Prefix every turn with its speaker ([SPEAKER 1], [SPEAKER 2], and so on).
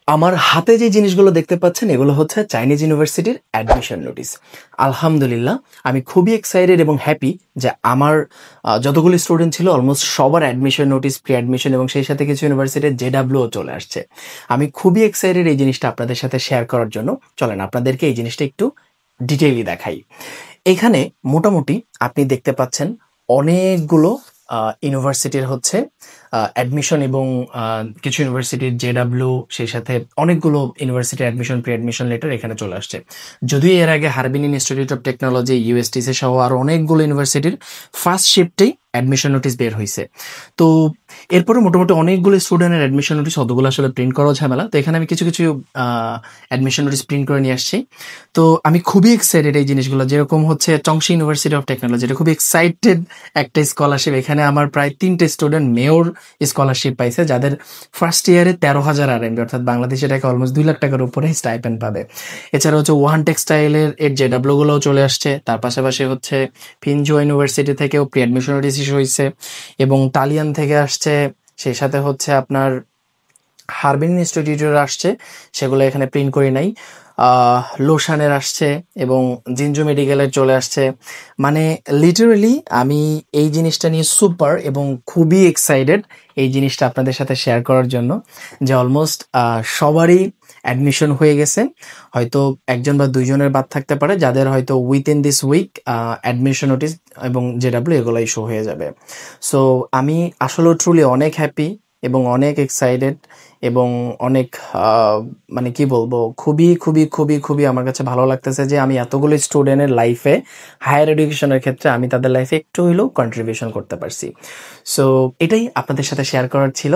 [SPEAKER 1] আমার হাতে যে জিনিসগুলো দেখতে পাচ্ছেন এগুলো হচ্ছে চাইনিজ ইউনিভার্সিটির অ্যাডমিশন নোটিস। আলহামদুলিল্লাহ, আমি খুবই এক্সাইটেড এবং হ্যাপি যে আমার যতগুলো স্টুডেন্ট ছিল অলমোস্ট সবার অ্যাডমিশন নোটিস, প্রি অ্যাডমিশন এবং সেই সাথে কিছু ইউনিভার্সিটির জেডাব্লিউও চলে আসছে। আমি খুবই এক্সাইটেড এই জিনিসটা আপনাদের সাথে শেয়ার করার জন্য। চলেন আপনাদেরকে এই জিনিসটা একটু ডিটেইলি দেখাই। এখানে মোটামুটি আপনি দেখতে পাচ্ছেন অনেকগুলো ইউনিভার্সিটির হচ্ছে অ্যাডমিশন এবং কিছু ইউনিভার্সিটির জেডাব্লিউ, সেই সাথে অনেকগুলো ইউনিভার্সিটির অ্যাডমিশন, প্রি অ্যাডমিশন লেটার এখানে চলে আসছে। যদিও এর আগে Harbin institute of technology, USTC সহ আরও অনেকগুলো ইউনিভার্সিটির ফার্স্ট শিফটেই অ্যাডমিশন নোটিস বের হয়েছে। তো এরপরে মোটামুটি অনেকগুলো স্টুডেন্টের অ্যাডমিশন নোটিস, অতগুলো আসলে প্রিন্ট করাও ঝামেলা। তো এখানে আমি কিছু কিছু অ্যাডমিশন নোটিস প্রিন্ট করে নিয়ে আসছি। তো আমি খুবই এক্সাইটেড এই জিনিসগুলো, যেরকম হচ্ছে চংশি ইউনিভার্সিটি অফ টেকনোলজি, এটা খুবই এক্সাইটেড একটা স্কলারশিপ। এখানে আমার প্রায় 3টে স্টুডেন্ট মেয়র স্কলারশিপ পাইছে, যাদের ফার্স্ট ইয়ারে 13,000 RMB, অর্থাৎ বাংলাদেশে টাকা অলমোস্ট 2 লাখ টাকার উপরে স্টাইপেন্ড পাবে। এছাড়া হচ্ছে ওয়ান টেক্সটাইলের জেডাব্লিউ গুলোও চলে আসছে। তার পাশাপাশি হচ্ছে ফিনজো ইউনিভার্সিটি থেকেও প্রি অ্যাডমিশন নোটিস ইস্যু হয়েছে এবং তালিয়ান থেকে আসছে। সেই সাথে হচ্ছে আপনার হারবিন ইনস্টিটিউটের আসছে, সেগুলো এখানে প্রিন্ট করি নাই। লোশানের আসছে এবং জিনজু মেডিকেলের চলে আসছে। মানে লিটারেলি আমি এই জিনিসটা নিয়ে সুপার এবং খুবই এক্সাইটেড এই জিনিসটা আপনাদের সাথে শেয়ার করার জন্য, যে অলমোস্ট সবারই অ্যাডমিশন হয়ে গেছে। হয়তো একজন বা দুইজনের বাদ থাকতে পারে যাদের হয়তো within this week admission notice এবং জেডাব্লিউ এগুলো ইস্যু হয়ে যাবে। সো আমি আসলে ট্রুলি অনেক হ্যাপি এবং অনেক এক্সাইটেড এবং অনেক মানে কি বলবো, খুবই খুবই খুবই খুবই আমার কাছে ভালো লাগতেছে যে আমি এতগুলো স্টুডেন্টের লাইফে, হায়ার এডুকেশনের ক্ষেত্রে আমি তাদের লাইফে একটু হইলেও কন্ট্রিবিউশন করতে পারছি। সো এটাই আপনাদের সাথে শেয়ার করার ছিল।